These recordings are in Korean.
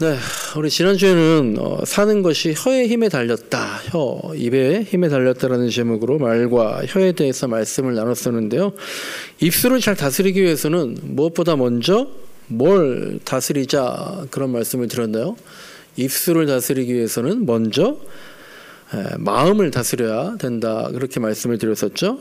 네, 우리 지난주에는 사는 것이 혀의 힘에 달렸다, 입의 힘에 달렸다라는 제목으로 말과 혀에 대해서 말씀을 나눴었는데요. 입술을 잘 다스리기 위해서는 무엇보다 먼저 뭘 다스리자, 그런 말씀을 드렸나요? 입술을 다스리기 위해서는 먼저 마음을 다스려야 된다, 그렇게 말씀을 드렸었죠.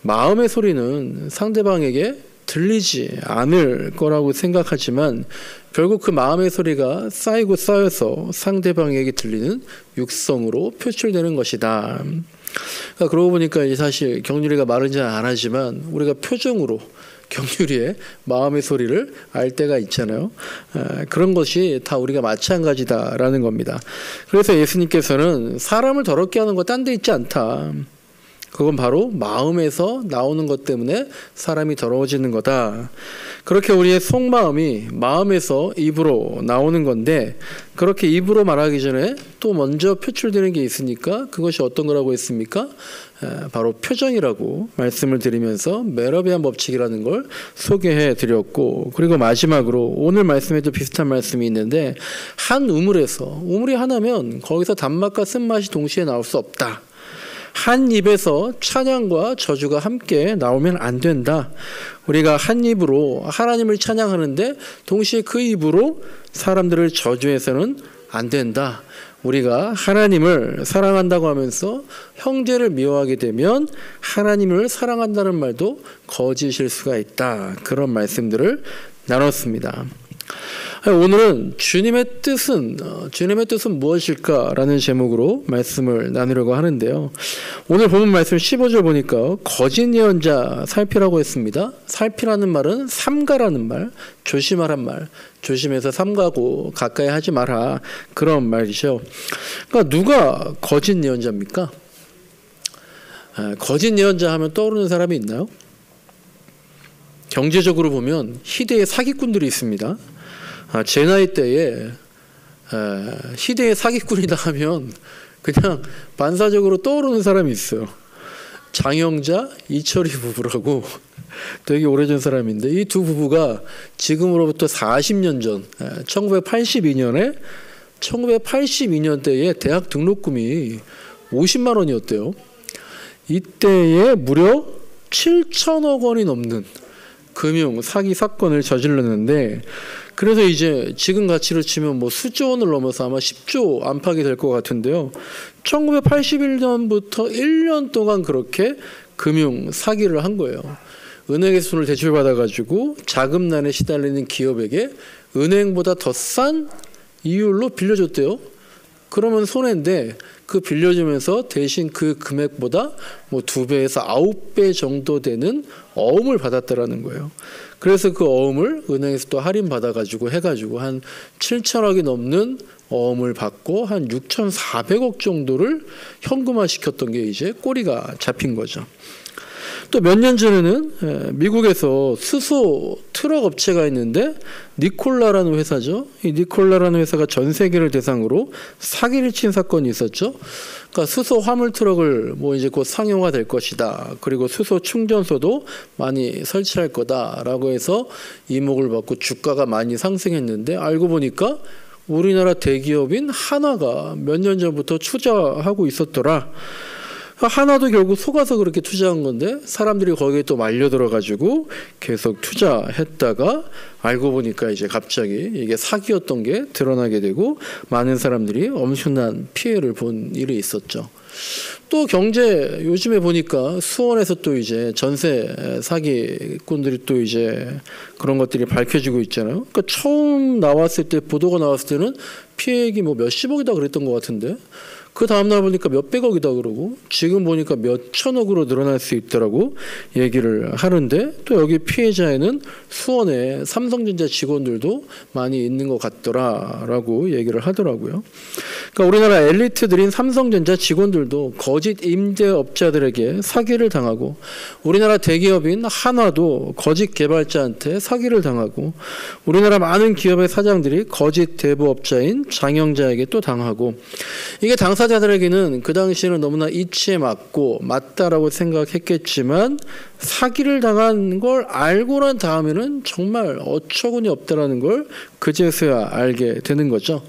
마음의 소리는 상대방에게 들리지 않을 거라고 생각하지만 결국 그 마음의 소리가 쌓이고 쌓여서 상대방에게 들리는 육성으로 표출되는 것이다. 그러니까 그러고 보니까 이제 사실 경률이가 말은 잘 안 하지만 우리가 표정으로 경률이의 마음의 소리를 알 때가 있잖아요. 그런 것이 다 우리가 마찬가지다라는 겁니다. 그래서 예수님께서는 사람을 더럽게 하는 거 딴 데 있지 않다. 그건 바로 마음에서 나오는 것 때문에 사람이 더러워지는 거다. 그렇게 우리의 속마음이 마음에서 입으로 나오는 건데, 그렇게 입으로 말하기 전에 또 먼저 표출되는 게 있으니까 그것이 어떤 거라고 했습니까? 바로 표정이라고 말씀을 드리면서 메러비안 법칙이라는 걸 소개해 드렸고, 그리고 마지막으로 오늘 말씀에도 비슷한 말씀이 있는데, 한 우물에서 우물이 하나면 거기서 단맛과 쓴맛이 동시에 나올 수 없다. 한 입에서 찬양과 저주가 함께 나오면 안 된다. 우리가 한 입으로 하나님을 찬양하는데 동시에 그 입으로 사람들을 저주해서는 안 된다. 우리가 하나님을 사랑한다고 하면서 형제를 미워하게 되면 하나님을 사랑한다는 말도 거짓일 수가 있다. 그런 말씀들을 나눴습니다. 오늘은 주님의 뜻은 무엇일까라는 제목으로 말씀을 나누려고 하는데요. 오늘 본문 말씀 15절 보니까 거짓 예언자 살피라고 했습니다. 살피라는 말은 삼가라는 말, 조심하란 말, 조심해서 삼가고 가까이 하지 마라, 그런 말이죠. 그러니까 누가 거짓 예언자입니까? 거짓 예언자 하면 떠오르는 사람이 있나요? 경제적으로 보면 희대의 사기꾼들이 있습니다. 제 나이 때에 희대의 사기꾼이다 하면 그냥 반사적으로 떠오르는 사람이 있어요. 장영자, 이철희 부부라고 되게 오래전 사람인데, 이 두 부부가 지금으로부터 40년 전 1982년대에 대학 등록금이 50만 원이었대요. 이때에 무려 7천억 원이 넘는 금융 사기 사건을 저질렀는데, 그래서 이제 지금 가치로 치면 뭐 수조 원을 넘어서 아마 10조 안팎이 될 것 같은데요. 1981년부터 1년 동안 그렇게 금융 사기를 한 거예요. 은행에서 돈을 대출받아가지고 자금난에 시달리는 기업에게 은행보다 더 싼 이율로 빌려줬대요. 그러면 손해인데, 그 빌려주면서 대신 그 금액보다 뭐 2배에서 9배 정도 되는 어음을 받았다라는 거예요. 그래서 그 어음을 은행에서 또 할인 받아가지고 해가지고 한 7천억이 넘는 어음을 받고 한 6,400억 정도를 현금화 시켰던 게 이제 꼬리가 잡힌 거죠. 또 몇 년 전에는 미국에서 수소 트럭 업체가 있는데, 니콜라라는 회사죠. 이 니콜라라는 회사가 전 세계를 대상으로 사기를 친 사건이 있었죠. 그러니까 수소 화물 트럭을 뭐 이제 곧 상용화될 것이다. 그리고 수소 충전소도 많이 설치할 거다라고 해서 이목을 받고 주가가 많이 상승했는데, 알고 보니까 우리나라 대기업인 한화가 몇 년 전부터 투자하고 있었더라. 하나도 결국 속아서 그렇게 투자한 건데, 사람들이 거기에 또 말려들어가지고 계속 투자했다가 알고 보니까 이제 갑자기 이게 사기였던 게 드러나게 되고 많은 사람들이 엄청난 피해를 본 일이 있었죠. 또 경제 요즘에 보니까 수원에서 또 이제 전세 사기꾼들이 또 이제 그런 것들이 밝혀지고 있잖아요. 그러니까 처음 나왔을 때, 보도가 나왔을 때는 피해액이 뭐 몇십억이다 그랬던 것 같은데, 그 다음날 보니까 몇백억이다 그러고, 지금 보니까 몇천억으로 늘어날 수 있더라고 얘기를 하는데, 또 여기 피해자에는 수원에 삼성전자 직원들도 많이 있는 것 같더라라고 얘기를 하더라고요. 그러니까 우리나라 엘리트들인 삼성전자 직원들도 거짓 임대업자들에게 사기를 당하고, 우리나라 대기업인 한화도 거짓 개발자한테 사기를 당하고, 우리나라 많은 기업의 사장들이 거짓 대부업자인 장영자에게 또 당하고, 이게 당사자들에게는 그 당시에는 너무나 이치에 맞고 맞다라고 생각했겠지만, 사기를 당한 걸 알고 난 다음에는 정말 어처구니 없다라는 걸 그제서야 알게 되는 거죠.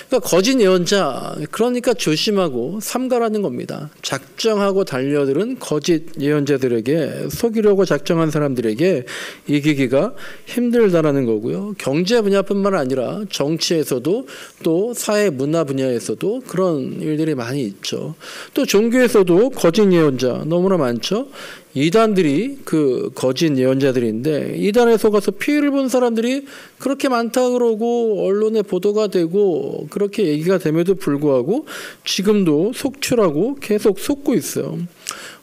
그러니까 거짓 예언자, 그러니까 조심하고 삼가라는 겁니다. 작정하고 달려들은 거짓 예언자들에게, 속이려고 작정한 사람들에게 이기기가 힘들다라는 거고요. 경제 분야뿐만 아니라 정치에서도 또 사회 문화 분야에서도 그런 일들이 많이 있죠. 또 종교에서도 거짓 예언자 너무나 많죠. 이단들이 그 거짓 예언자들인데, 이단에 속아서 피해를 본 사람들이 그렇게 많다 그러고 언론에 보도가 되고 그렇게 얘기가 됨에도 불구하고 지금도 속출하고 계속 속고 있어요.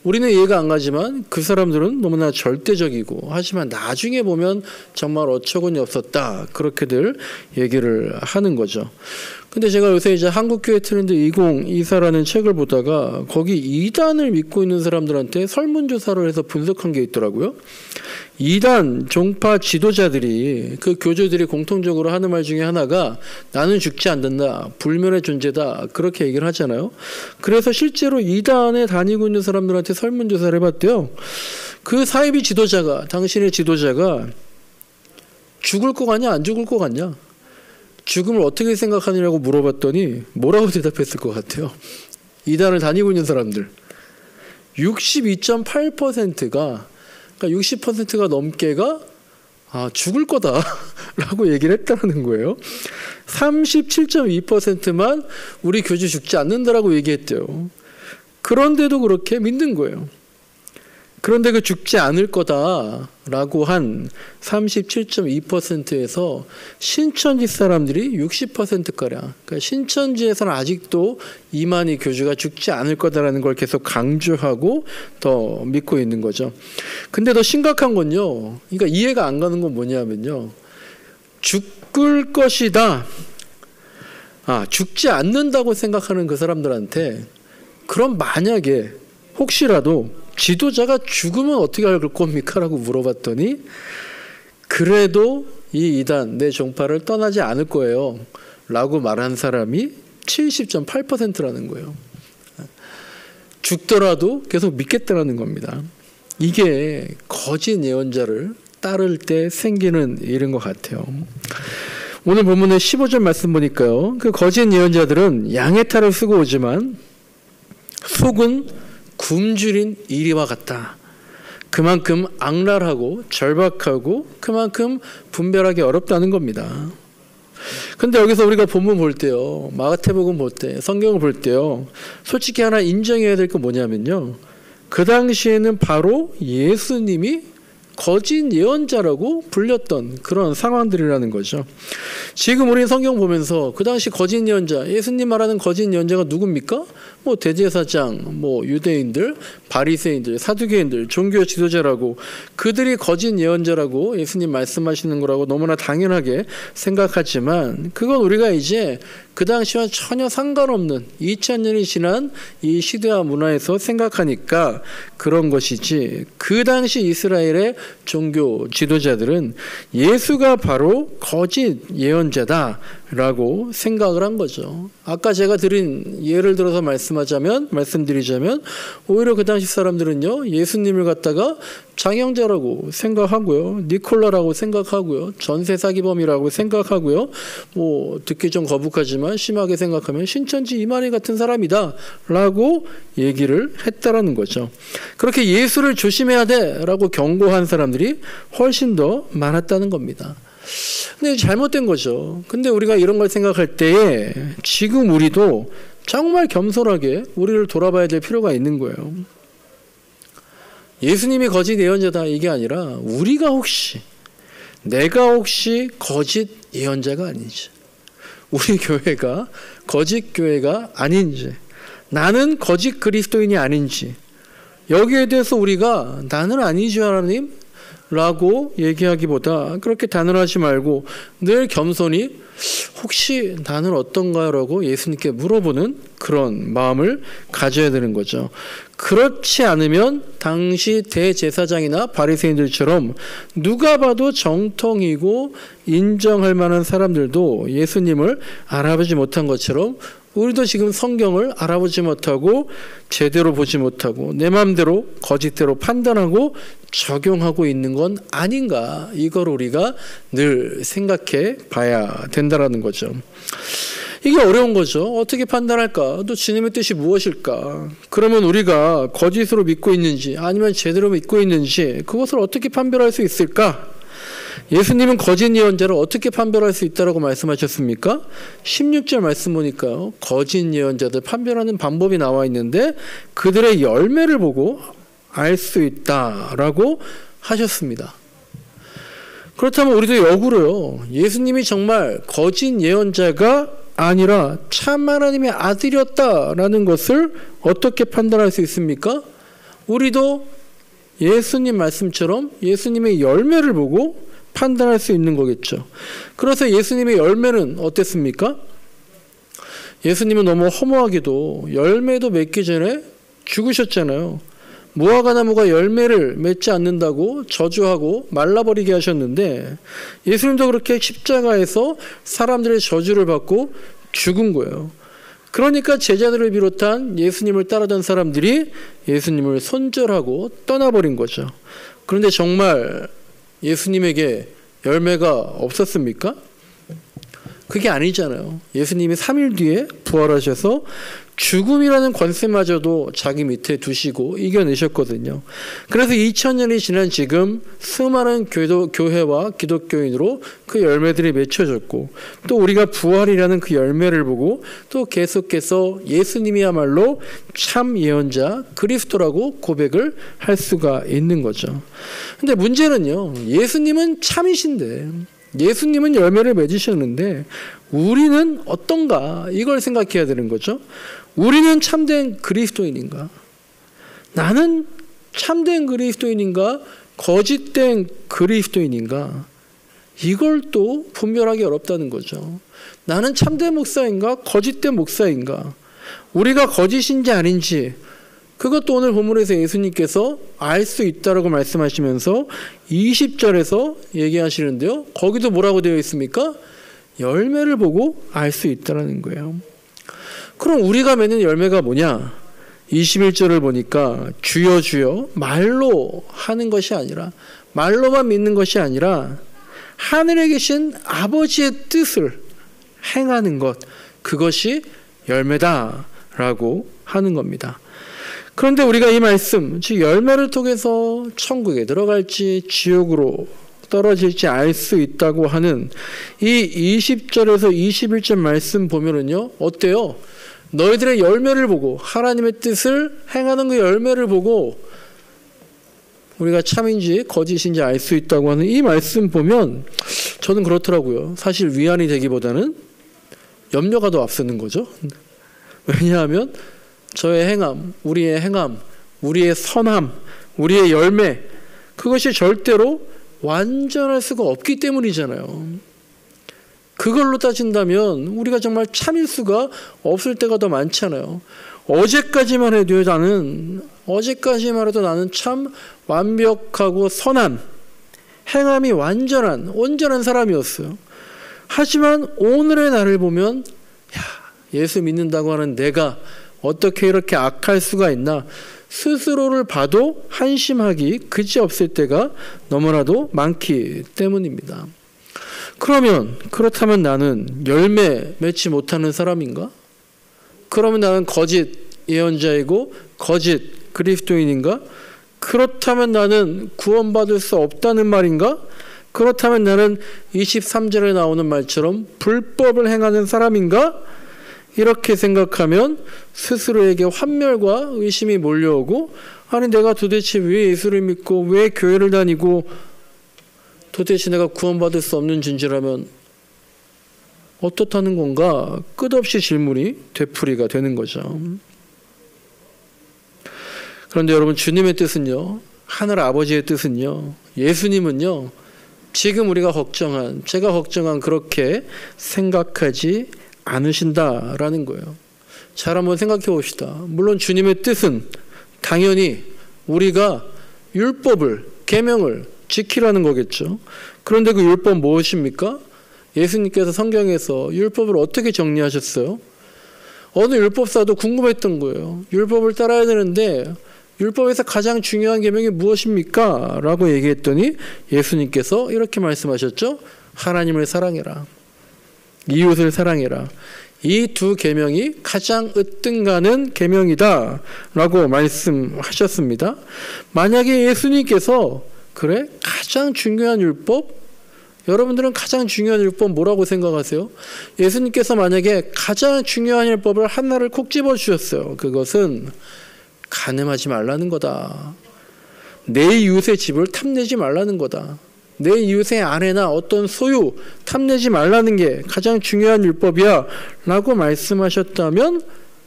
우리는 이해가 안 가지만 그 사람들은 너무나 절대적이고, 하지만 나중에 보면 정말 어처구니 없었다, 그렇게들 얘기를 하는 거죠. 근데 제가 요새 이제 한국교회 트렌드 2024라는 책을 보다가 거기 이단을 믿고 있는 사람들한테 설문조사를 해서 분석한 게 있더라고요. 이단 종파 지도자들이, 그 교주들이 공통적으로 하는 말 중에 하나가 나는 죽지 않는다, 불멸의 존재다, 그렇게 얘기를 하잖아요. 그래서 실제로 이단에 다니고 있는 사람들한테 설문조사를 해봤대요. 그 사이비 지도자가, 당신의 지도자가 죽을 것 같냐 안 죽을 것 같냐, 죽음을 어떻게 생각하느냐고 물어봤더니 뭐라고 대답했을 것 같아요? 이단을 다니고 있는 사람들 62.8%가, 그러니까 60%가 넘게가 죽을 거다라고 얘기를 했다는 거예요. 37.2%만 우리 교주 죽지 않는다라고 얘기했대요. 그런데도 그렇게 믿는 거예요. 그런데 그 죽지 않을 거다라고 한 37.2%에서 신천지 사람들이 60%가량, 그러니까 신천지에서는 아직도 이만희 교주가 죽지 않을 거다라는 걸 계속 강조하고 더 믿고 있는 거죠. 근데 더 심각한 건요, 그러니까 이해가 안 가는 건 뭐냐면요, 죽을 것이다, 죽지 않는다고 생각하는 그 사람들한테, 그럼 만약에 혹시라도 지도자가 죽으면 어떻게 할 겁니까? 라고 물어봤더니 그래도 이 이단, 내 종파를 떠나지 않을 거예요 라고 말한 사람이 70.8%라는 거예요. 죽더라도 계속 믿겠다라는 겁니다. 이게 거짓 예언자를 따를 때 생기는 일인 것 같아요. 오늘 본문의 15절 말씀 보니까요, 그 거짓 예언자들은 양의 탈을 쓰고 오지만 속은 굶주린 이리와 같다. 그만큼 악랄하고 절박하고 그만큼 분별하기 어렵다는 겁니다. 근데 여기서 우리가 본문 볼 때요, 마가복음 볼 때, 성경을 볼 때요, 솔직히 하나 인정해야 될 건 뭐냐면요, 그 당시에는 바로 예수님이 거짓 예언자라고 불렸던 그런 상황들이라는 거죠. 지금 우리 성경 보면서 그 당시 거짓 예언자, 예수님 말하는 거짓 예언자가 누굽니까? 뭐 대제사장, 뭐 유대인들, 바리새인들, 사두개인들, 종교 지도자라고, 그들이 거짓 예언자라고 예수님 말씀하시는 거라고 너무나 당연하게 생각하지만, 그건 우리가 이제 그 당시와 전혀 상관없는 2000년이 지난 이 시대와 문화에서 생각하니까 그런 것이지, 그 당시 이스라엘의 종교 지도자들은 예수가 바로 거짓 예언자다라고 생각을 한 거죠. 아까 제가 드린 예를 들어서 말씀드리자면 오히려 그 당시 사람들은요, 예수님을 갖다가 장영자라고 생각하고요, 니콜라라고 생각하고요, 전세 사기범이라고 생각하고요, 뭐 듣기 좀 거북하지만 심하게 생각하면 신천지 이만희 같은 사람이다 라고 얘기를 했다라는 거죠. 그렇게 예수를 조심해야 돼 라고 경고한 사람들이 훨씬 더 많았다는 겁니다. 근데 잘못된 거죠. 근데 우리가 이런 걸 생각할 때에 지금 우리도 정말 겸손하게 우리를 돌아봐야 될 필요가 있는 거예요. 예수님이 거짓 예언자다 이게 아니라 내가 혹시 거짓 예언자가 아닌지, 우리 교회가 거짓 교회가 아닌지, 나는 거짓 그리스도인이 아닌지, 여기에 대해서 우리가 나는 아니죠 하나님 라고 얘기하기보다 그렇게 단언하지 말고 늘 겸손히 혹시 나는 어떤가요? 라고 예수님께 물어보는 그런 마음을 가져야 되는 거죠. 그렇지 않으면 당시 대제사장이나 바리새인들처럼 누가 봐도 정통이고 인정할 만한 사람들도 예수님을 알아보지 못한 것처럼 우리도 지금 성경을 알아보지 못하고 제대로 보지 못하고 내 마음대로 거짓대로 판단하고 적용하고 있는 건 아닌가, 이걸 우리가 늘 생각해 봐야 된다라는 거죠. 이게 어려운 거죠. 어떻게 판단할까? 또 주님의 뜻이 무엇일까? 그러면 우리가 거짓으로 믿고 있는지 아니면 제대로 믿고 있는지 그것을 어떻게 판별할 수 있을까? 예수님은 거짓 예언자를 어떻게 판별할 수 있다라고 말씀하셨습니까? 16절 말씀 보니까요, 거짓 예언자들 판별하는 방법이 나와 있는데 그들의 열매를 보고 알 수 있다라고 하셨습니다. 그렇다면 우리도 역으로요, 예수님이 정말 거짓 예언자가 아니라 참 하나님의 아들이었다라는 것을 어떻게 판단할 수 있습니까? 우리도 예수님 말씀처럼 예수님의 열매를 보고 판단할 수 있는 거겠죠. 그래서 예수님의 열매는 어땠습니까? 예수님은 너무 허무하게도 열매도 맺기 전에 죽으셨잖아요. 무화과나무가 열매를 맺지 않는다고 저주하고 말라버리게 하셨는데 예수님도 그렇게 십자가에서 사람들의 저주를 받고 죽은 거예요. 그러니까 제자들을 비롯한 예수님을 따르던 사람들이 예수님을 손절하고 떠나버린 거죠. 그런데 정말 예수님에게 열매가 없었습니까? 그게 아니잖아요. 예수님이 3일 뒤에 부활하셔서 죽음이라는 권세마저도 자기 밑에 두시고 이겨내셨거든요. 그래서 2000년이 지난 지금 수많은 교회와 기독교인으로 그 열매들이 맺혀졌고, 또 우리가 부활이라는 그 열매를 보고 또 계속해서 예수님이야말로 참 예언자 그리스도라고 고백을 할 수가 있는 거죠. 근데 문제는요, 예수님은 참이신데, 예수님은 열매를 맺으셨는데 우리는 어떤가, 이걸 생각해야 되는 거죠. 우리는 참된 그리스도인인가? 나는 참된 그리스도인인가? 거짓된 그리스도인인가? 이걸 또 분별하기 어렵다는 거죠. 나는 참된 목사인가? 거짓된 목사인가? 우리가 거짓인지 아닌지, 그것도 오늘 본문에서 예수님께서 알 수 있다라고 말씀하시면서 20절에서 얘기하시는데요. 거기도 뭐라고 되어 있습니까? 열매를 보고 알 수 있다라는 거예요. 그럼 우리가 맺는 열매가 뭐냐? 21절을 보니까 주여 주여 말로 하는 것이 아니라, 말로만 믿는 것이 아니라 하늘에 계신 아버지의 뜻을 행하는 것, 그것이 열매다라고 하는 겁니다. 그런데 우리가 이 말씀, 즉 열매를 통해서 천국에 들어갈지 지옥으로 떨어질지 알 수 있다고 하는 이 20절에서 21절 말씀 보면은요, 어때요? 너희들의 열매를 보고, 하나님의 뜻을 행하는 그 열매를 보고 우리가 참인지 거짓인지 알 수 있다고 하는 이 말씀 보면 저는 그렇더라고요. 사실 위안이 되기보다는 염려가 더 앞서는 거죠. 왜냐하면 저의 행함, 우리의 선함, 우리의 열매, 그것이 절대로 완전할 수가 없기 때문이잖아요. 그걸로 따진다면 우리가 정말 참일 수가 없을 때가 더 많잖아요. 어제까지만 해도 나는 참 완벽하고 선한, 행함이 온전한 사람이었어요. 하지만 오늘의 나를 보면, 예수 믿는다고 하는 내가 어떻게 이렇게 악할 수가 있나, 스스로를 봐도 한심하기 그지없을 때가 너무나도 많기 때문입니다. 그렇다면 나는 열매 맺지 못하는 사람인가? 그러면 나는 거짓 예언자이고 거짓 그리스도인인가? 그렇다면 나는 구원받을 수 없다는 말인가? 그렇다면 나는 23절에 나오는 말처럼 불법을 행하는 사람인가? 이렇게 생각하면 스스로에게 환멸과 의심이 몰려오고, 아니 내가 도대체 왜 예수를 믿고 왜 교회를 다니고 도대체 내가 구원받을 수 없는 존재라면 어떻다는 건가? 끝없이 질문이 되풀이가 되는 거죠. 그런데 여러분, 주님의 뜻은요, 하늘 아버지의 뜻은요, 예수님은요, 지금 제가 걱정한 그렇게 생각하지 않으신다라는 거예요. 잘 한번 생각해 봅시다. 물론 주님의 뜻은 당연히 우리가 율법을, 계명을 지키라는 거겠죠. 그런데 그 율법 무엇입니까? 예수님께서 성경에서 율법을 어떻게 정리하셨어요? 어느 율법사도 궁금했던 거예요. 율법을 따라야 되는데 율법에서 가장 중요한 계명이 무엇입니까? 라고 얘기했더니 예수님께서 이렇게 말씀하셨죠. 하나님을 사랑해라. 이웃을 사랑해라. 이 두 계명이 가장 으뜸가는 계명이다 라고 말씀하셨습니다. 만약에 예수님께서 그래? 가장 중요한 율법? 여러분들은 가장 중요한 율법 뭐라고 생각하세요? 예수님께서 만약에 가장 중요한 율법을 하나를 콕 집어주셨어요. 그것은 간음하지 말라는 거다. 내 이웃의 집을 탐내지 말라는 거다. 내 이웃의 아내나 어떤 소유 탐내지 말라는 게 가장 중요한 율법이야 라고 말씀하셨다면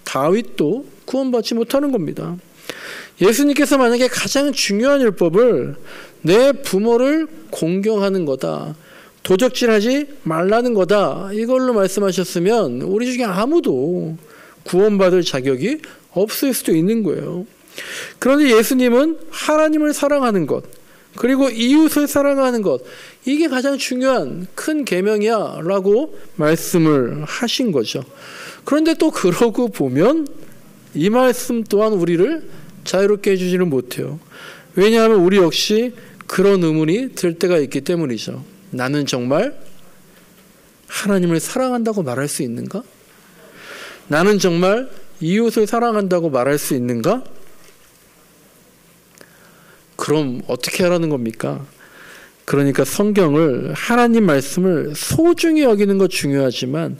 다윗도 구원받지 못하는 겁니다. 예수님께서 만약에 가장 중요한 율법을 내 부모를 공경하는 거다, 도적질하지 말라는 거다, 이걸로 말씀하셨으면 우리 중에 아무도 구원받을 자격이 없을 수도 있는 거예요. 그런데 예수님은 하나님을 사랑하는 것, 그리고 이웃을 사랑하는 것, 이게 가장 중요한 큰 계명이야 라고 말씀을 하신 거죠. 그런데 또 그러고 보면 이 말씀 또한 우리를 자유롭게 해주지는 못해요. 왜냐하면 우리 역시 그런 의문이 들 때가 있기 때문이죠. 나는 정말 하나님을 사랑한다고 말할 수 있는가? 나는 정말 이웃을 사랑한다고 말할 수 있는가? 그럼 어떻게 하라는 겁니까? 그러니까 성경을, 하나님 말씀을 소중히 여기는 것 중요하지만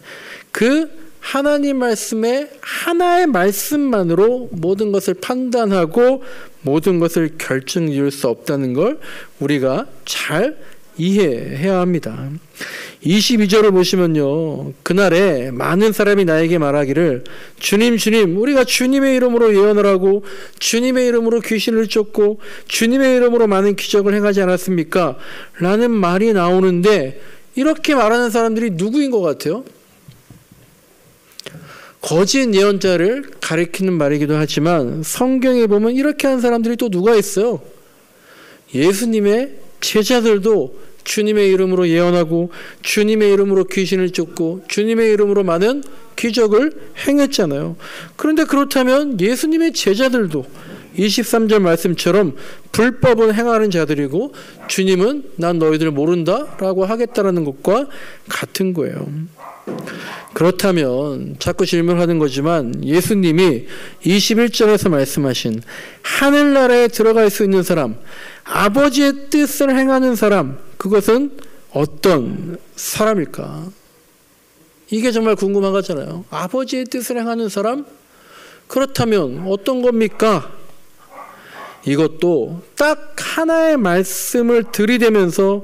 그 하나님 말씀의 하나의 말씀만으로 모든 것을 판단하고 모든 것을 결정지을 수 없다는 걸 우리가 잘 이해해야 합니다. 22절을 보시면요, 그날에 많은 사람이 나에게 말하기를 주님 주님 우리가 주님의 이름으로 예언을 하고 주님의 이름으로 귀신을 쫓고 주님의 이름으로 많은 기적을 행하지 않았습니까? 라는 말이 나오는데, 이렇게 말하는 사람들이 누구인 것 같아요? 거짓 예언자를 가리키는 말이기도 하지만 성경에 보면 이렇게 하는 사람들이 또 누가 있어요? 예수님의 제자들도 주님의 이름으로 예언하고 주님의 이름으로 귀신을 쫓고 주님의 이름으로 많은 기적을 행했잖아요. 그런데 그렇다면 예수님의 제자들도 23절 말씀처럼 불법은 행하는 자들이고 주님은 난 너희들 모른다 라고 하겠다라는 것과 같은 거예요. 그렇다면 자꾸 질문하는 거지만 예수님이 21절에서 말씀하신 하늘나라에 들어갈 수 있는 사람, 아버지의 뜻을 행하는 사람, 그것은 어떤 사람일까? 이게 정말 궁금한 거잖아요. 아버지의 뜻을 행하는 사람? 그렇다면 어떤 겁니까? 이것도 딱 하나의 말씀을 들이대면서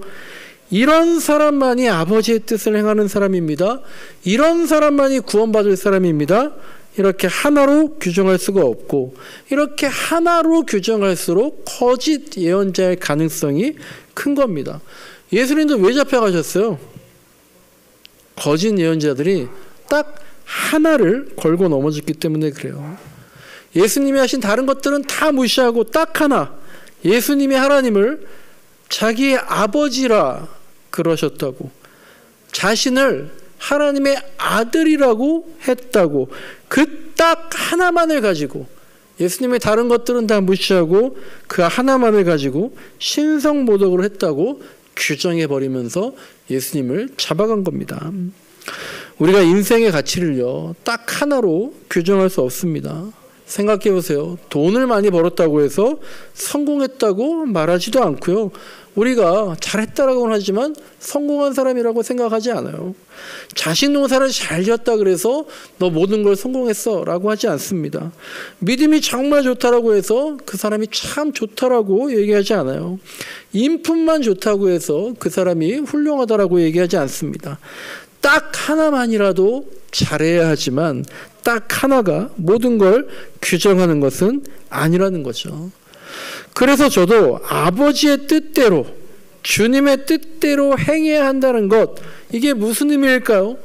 이런 사람만이 아버지의 뜻을 행하는 사람입니다. 이런 사람만이 구원받을 사람입니다. 이렇게 하나로 규정할 수가 없고, 이렇게 하나로 규정할수록 거짓 예언자의 가능성이 큰 겁니다. 예수님도 왜 잡혀가셨어요? 거짓 예언자들이 딱 하나를 걸고 넘어졌기 때문에 그래요. 예수님이 하신 다른 것들은 다 무시하고 딱 하나, 예수님이 하나님을 자기의 아버지라 그러셨다고, 자신을 하나님의 아들이라고 했다고, 그 딱 하나만을 가지고, 예수님의 다른 것들은 다 무시하고 그 하나만을 가지고 신성모독을 했다고 규정해버리면서 예수님을 잡아간 겁니다. 우리가 인생의 가치를요, 딱 하나로 규정할 수 없습니다. 생각해 보세요. 돈을 많이 벌었다고 해서 성공했다고 말하지도 않고요. 우리가 잘했다라고는 하지만 성공한 사람이라고 생각하지 않아요. 자식 농사를 잘 지었다 그래서 너 모든 걸 성공했어 라고 하지 않습니다. 믿음이 정말 좋다라고 해서 그 사람이 참 좋다라고 얘기하지 않아요. 인품만 좋다고 해서 그 사람이 훌륭하다라고 얘기하지 않습니다. 딱 하나만이라도 잘해야 하지만 딱 하나가 모든 걸 규정하는 것은 아니라는 거죠. 그래서 저도 아버지의 뜻대로, 주님의 뜻대로 행해야 한다는 것, 이게 무슨 의미일까요?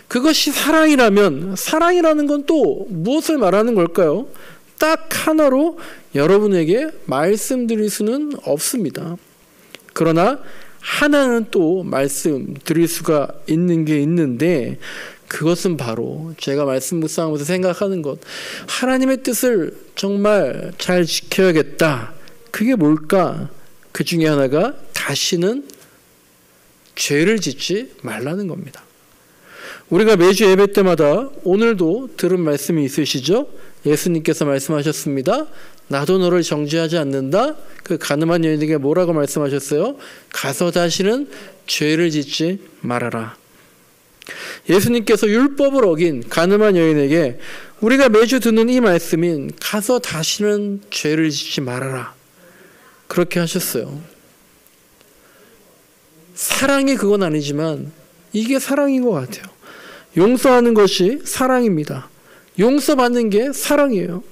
그것이 사랑이라면 사랑이라는 건 또 무엇을 말하는 걸까요? 딱 하나로 여러분에게 말씀드릴 수는 없습니다. 그러나 하나는 또 말씀드릴 수가 있는 게 있는데, 그것은 바로 제가 말씀 묵상하면서 생각하는 것, 하나님의 뜻을 정말 잘 지켜야겠다. 그게 뭘까? 그 중에 하나가 다시는 죄를 짓지 말라는 겁니다. 우리가 매주 예배 때마다 오늘도 들은 말씀이 있으시죠? 예수님께서 말씀하셨습니다. 나도 너를 정죄하지 않는다. 그 가늠한 여인에게 뭐라고 말씀하셨어요? 가서 다시는 죄를 짓지 말아라. 예수님께서 율법을 어긴 가늠한 여인에게 우리가 매주 듣는 이 말씀인 가서 다시는 죄를 짓지 말아라. 그렇게 하셨어요. 사랑이 그건 아니지만 이게 사랑인 것 같아요. 용서하는 것이 사랑입니다. 용서받는 게 사랑이에요.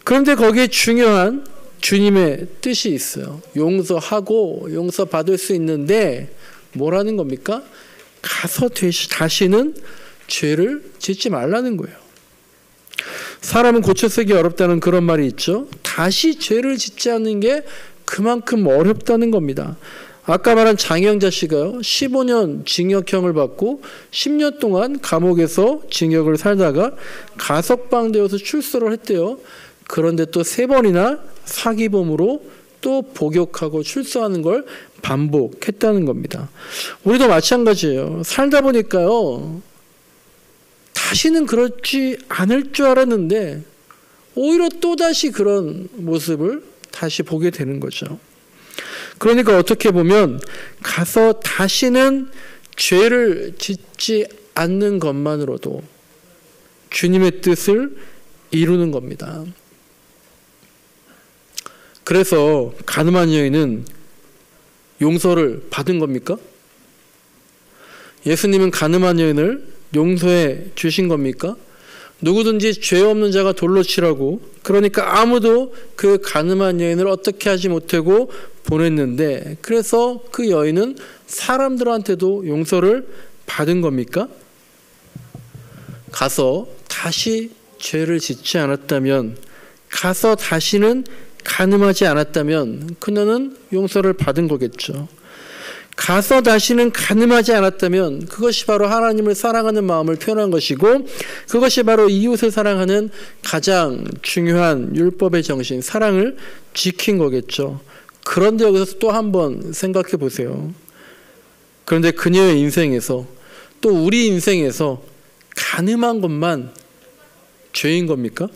그런데 거기에 중요한 주님의 뜻이 있어요. 용서하고 용서받을 수 있는데 뭐라는 겁니까? 가서 다시는 죄를 짓지 말라는 거예요. 사람은 고쳐 쓰기 어렵다는 그런 말이 있죠. 다시 죄를 짓지 않는 게 그만큼 어렵다는 겁니다. 아까 말한 장영자 씨가요, 15년 징역형을 받고 10년 동안 감옥에서 징역을 살다가 가석방되어서 출소를 했대요. 그런데 또 3번이나 사기범으로 또 복역하고 출소하는 걸 반복했다는 겁니다. 우리도 마찬가지예요. 살다 보니까요, 다시는 그렇지 않을 줄 알았는데 오히려 또다시 그런 모습을 다시 보게 되는 거죠. 그러니까 어떻게 보면 가서 다시는 죄를 짓지 않는 것만으로도 주님의 뜻을 이루는 겁니다. 그래서 가늠한 여인은 용서를 받은 겁니까? 예수님은 가늠한 여인을 용서해 주신 겁니까? 누구든지 죄 없는 자가 돌로 치라고, 그러니까 아무도 그 가늠한 여인을 어떻게 하지 못하고 보냈는데, 그래서 그 여인은 사람들한테도 용서를 받은 겁니까? 가서 다시 죄를 짓지 않았다면, 가서 다시는 가늠하지 않았다면 그녀는 용서를 받은 거겠죠. 가서 다시는 가늠하지 않았다면 그것이 바로 하나님을 사랑하는 마음을 표현한 것이고, 그것이 바로 이웃을 사랑하는 가장 중요한 율법의 정신, 사랑을 지킨 거겠죠. 그런데 여기서 또 한 번 생각해 보세요. 그런데 그녀의 인생에서, 또 우리 인생에서 가늠한 것만 죄인 겁니까?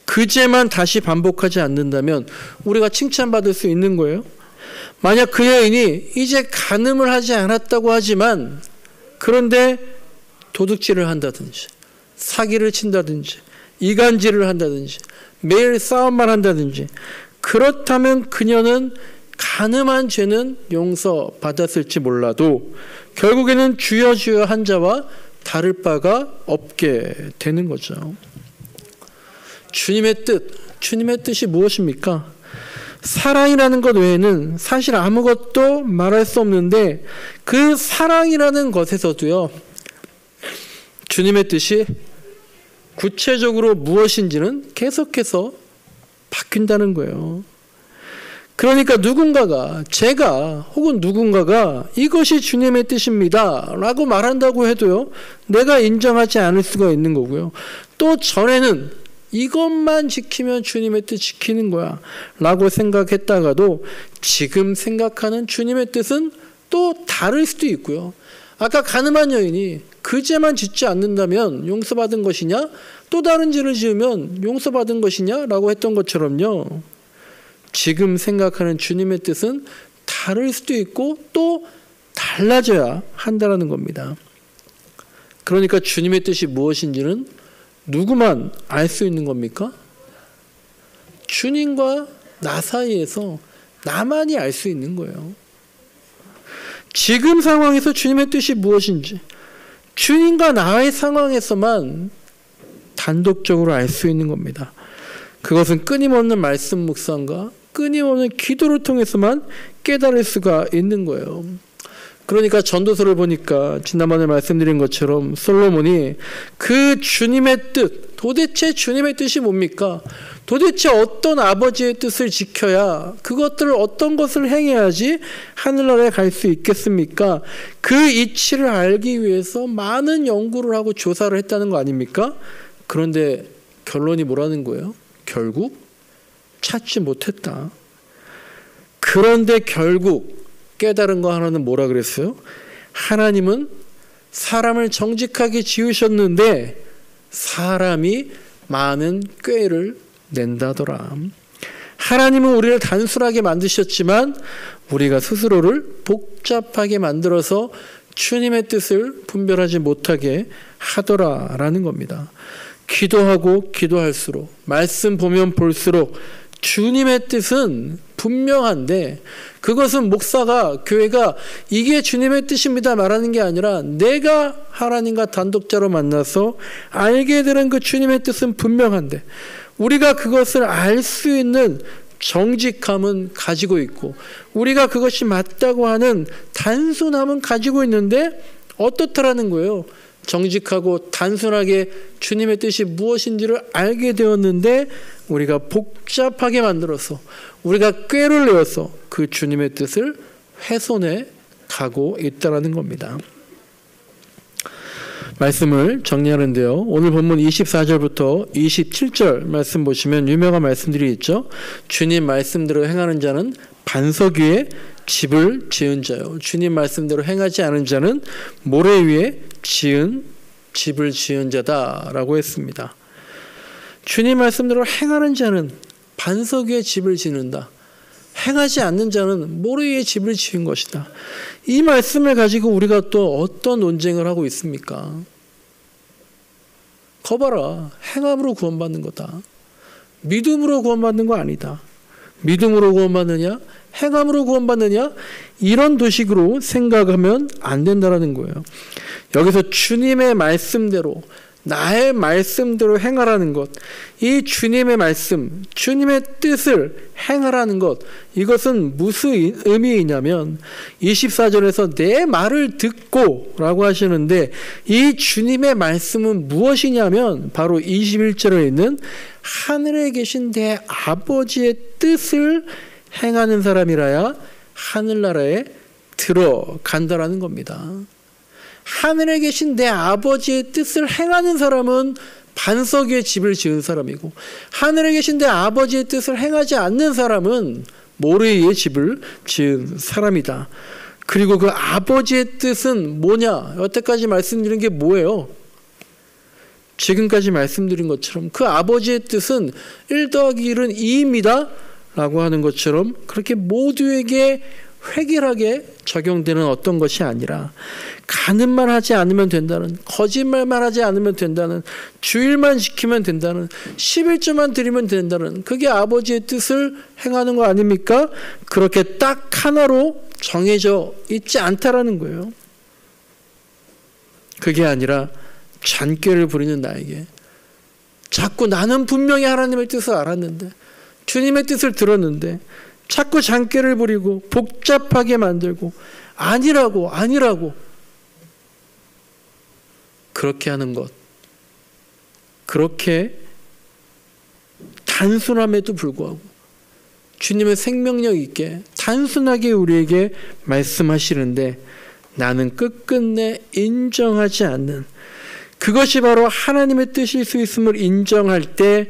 그 죄만 다시 반복하지 않는다면 우리가 칭찬받을 수 있는 거예요? 만약 그 여인이 이제 간음을 하지 않았다고 하지만, 그런데 도둑질을 한다든지 사기를 친다든지 이간질을 한다든지 매일 싸움만 한다든지, 그렇다면 그녀는 간음한 죄는 용서받았을지 몰라도 결국에는 주여 주여 한 자와 다를 바가 없게 되는 거죠. 주님의 뜻이 무엇입니까? 사랑이라는 것 외에는 사실 아무것도 말할 수 없는데, 그 사랑이라는 것에서도요, 주님의 뜻이 구체적으로 무엇인지는 계속해서 바뀐다는 거예요. 그러니까 누군가가, 제가 혹은 누군가가 이것이 주님의 뜻입니다 라고 말한다고 해도요, 내가 인정하지 않을 수가 있는 거고요. 또 전에는 이것만 지키면 주님의 뜻 지키는 거야 라고 생각했다가도 지금 생각하는 주님의 뜻은 또 다를 수도 있고요. 아까 가늠한 여인이 그 죄만 짓지 않는다면 용서받은 것이냐, 또 다른 죄를 지으면 용서받은 것이냐 라고 했던 것처럼요, 지금 생각하는 주님의 뜻은 다를 수도 있고 또 달라져야 한다는 겁니다. 그러니까 주님의 뜻이 무엇인지는 누구만 알 수 있는 겁니까? 주님과 나 사이에서 나만이 알 수 있는 거예요. 지금 상황에서 주님의 뜻이 무엇인지 주님과 나의 상황에서만 단독적으로 알 수 있는 겁니다. 그것은 끊임없는 말씀 묵상과 끊임없는 기도를 통해서만 깨달을 수가 있는 거예요. 그러니까 전도서를 보니까 지난번에 말씀드린 것처럼 솔로몬이 그 주님의 뜻, 도대체 주님의 뜻이 뭡니까? 도대체 어떤 아버지의 뜻을 지켜야, 그것들을 어떤 것을 행해야지 하늘나라에 갈 수 있겠습니까? 그 이치를 알기 위해서 많은 연구를 하고 조사를 했다는 거 아닙니까? 그런데 결론이 뭐라는 거예요? 결국 찾지 못했다. 그런데 결국 깨달은 거 하나는 뭐라 그랬어요? 하나님은 사람을 정직하게 지으셨는데 사람이 많은 꾀를 낸다더라. 하나님은 우리를 단순하게 만드셨지만 우리가 스스로를 복잡하게 만들어서 주님의 뜻을 분별하지 못하게 하더라라는 겁니다. 기도하고 기도할수록, 말씀 보면 볼수록 주님의 뜻은 분명한데, 그것은 목사가, 교회가 이게 주님의 뜻입니다 말하는 게 아니라 내가 하나님과 단독자로 만나서 알게 되는 그 주님의 뜻은 분명한데, 우리가 그것을 알 수 있는 정직함은 가지고 있고, 우리가 그것이 맞다고 하는 단순함은 가지고 있는데 어떻다라는 거예요. 정직하고 단순하게 주님의 뜻이 무엇인지를 알게 되었는데 우리가 복잡하게 만들어서, 우리가 꾀를 내어서 그 주님의 뜻을 훼손해 가고 있다는 겁니다. 말씀을 정리하는데요. 오늘 본문 24절부터 27절 말씀 보시면 유명한 말씀들이 있죠. 주님 말씀대로 행하는 자는 반석 위에 집을 지은 자요, 주님 말씀대로 행하지 않은 자는 모래 위에 집을 지은 자다라고 했습니다. 주님 말씀대로 행하는 자는 반석 위에 집을 짓는다. 행하지 않는 자는 모래 위에 집을 지은 것이다. 이 말씀을 가지고 우리가 또 어떤 논쟁을 하고 있습니까? 거봐라, 행함으로 구원받는 거다. 믿음으로 구원받는 거 아니다. 믿음으로 구원받느냐? 행함으로 구원받느냐? 이런 도식으로 생각하면 안 된다는 거예요. 여기서 주님의 말씀대로, 나의 말씀대로 행하라는 것, 이 주님의 말씀, 주님의 뜻을 행하라는 것, 이것은 무슨 의미이냐면 24절에서 내 말을 듣고 라고 하시는데, 이 주님의 말씀은 무엇이냐면 바로 21절에 있는 하늘에 계신 내 아버지의 뜻을 행하는 사람이라야 하늘나라에 들어간다라는 겁니다. 하늘에 계신 내 아버지의 뜻을 행하는 사람은 반석 위에 집을 지은 사람이고, 하늘에 계신 내 아버지의 뜻을 행하지 않는 사람은 모래 위에 집을 지은 사람이다. 그리고 그 아버지의 뜻은 뭐냐? 여태까지 말씀드린 게 뭐예요? 지금까지 말씀드린 것처럼 그 아버지의 뜻은 1 더하기 1은 2입니다 라고 하는 것처럼 그렇게 모두에게 획일하게 적용되는 어떤 것이 아니라, 가늠만 하지 않으면 된다는, 거짓말만 하지 않으면 된다는, 주일만 지키면 된다는, 11조만 드리면 된다는, 그게 아버지의 뜻을 행하는 거 아닙니까? 그렇게 딱 하나로 정해져 있지 않다라는 거예요. 그게 아니라 잔꾀를 부리는 나에게, 자꾸 나는 분명히 하나님의 뜻을 알았는데, 주님의 뜻을 들었는데 자꾸 잔꾀를 부리고 복잡하게 만들고 아니라고 그렇게 하는 것, 그렇게 단순함에도 불구하고 주님의 생명력 있게 단순하게 우리에게 말씀하시는데 나는 끝끝내 인정하지 않는, 그것이 바로 하나님의 뜻일 수 있음을 인정할 때,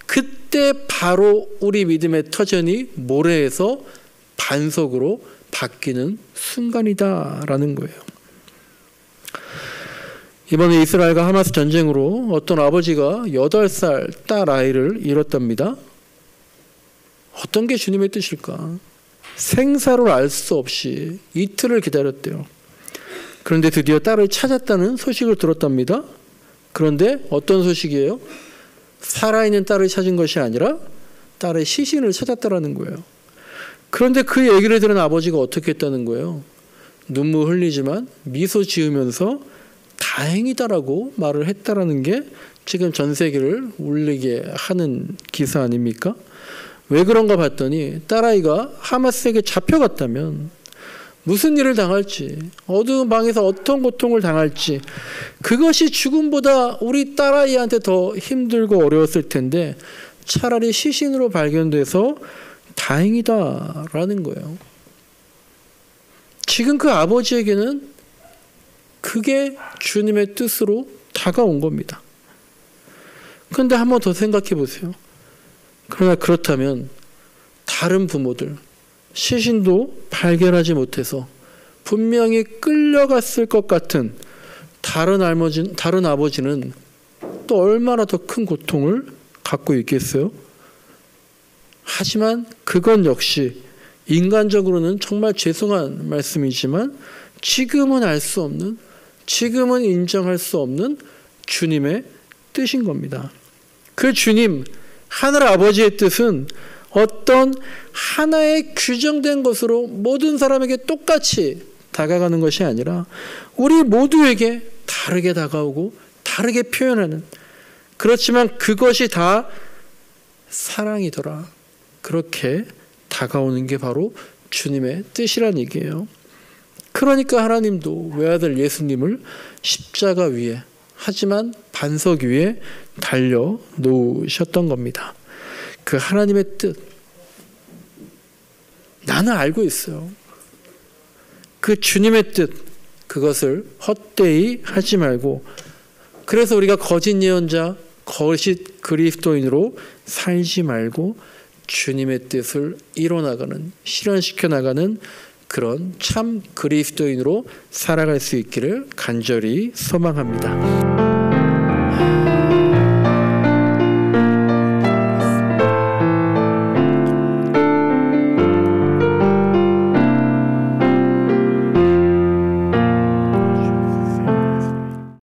그때 바로 우리 믿음의 터전이 모래에서 반석으로 바뀌는 순간이다라는 거예요. 이번에 이스라엘과 하마스 전쟁으로 어떤 아버지가 8살 딸 아이를 잃었답니다. 어떤 게 주님의 뜻일까? 생사를 알 수 없이 이틀을 기다렸대요. 그런데 드디어 딸을 찾았다는 소식을 들었답니다. 그런데 어떤 소식이에요? 살아있는 딸을 찾은 것이 아니라 딸의 시신을 찾았다라는 거예요. 그런데 그 얘기를 들은 아버지가 어떻게 했다는 거예요? 눈물 흘리지만 미소 지으면서 다행이다라고 말을 했다라는 게 지금 전 세계를 울리게 하는 기사 아닙니까? 왜 그런가 봤더니 딸아이가 하마스에게 잡혀갔다면 무슨 일을 당할지, 어두운 방에서 어떤 고통을 당할지, 그것이 죽음보다 우리 딸아이한테 더 힘들고 어려웠을 텐데 차라리 시신으로 발견돼서 다행이다라는 거예요. 지금 그 아버지에게는 그게 주님의 뜻으로 다가온 겁니다. 그런데 한 번 더 생각해 보세요. 그러나 그렇다면 다른 부모들, 시신도 발견하지 못해서 분명히 끌려갔을 것 같은 다른 아버지는 또 얼마나 더 큰 고통을 갖고 있겠어요? 하지만 그건 역시 인간적으로는 정말 죄송한 말씀이지만 지금은 알 수 없는, 지금은 인정할 수 없는 주님의 뜻인 겁니다. 그 주님, 하늘 아버지의 뜻은 어떤 하나의 규정된 것으로 모든 사람에게 똑같이 다가가는 것이 아니라 우리 모두에게 다르게 다가오고 다르게 표현하는, 그렇지만 그것이 다 사랑이더라, 그렇게 다가오는 게 바로 주님의 뜻이란 얘기예요. 그러니까 하나님도 외아들 예수님을 십자가 위에, 하지만 반석 위에 달려 놓으셨던 겁니다. 그 하나님의 뜻, 나는 알고 있어요. 그 주님의 뜻, 그것을 헛되이 하지 말고, 그래서 우리가 거짓 예언자, 거짓 그리스도인으로 살지 말고 주님의 뜻을 이뤄나가는, 실현시켜 나가는 그런 참 그리스도인으로 살아갈 수 있기를 간절히 소망합니다.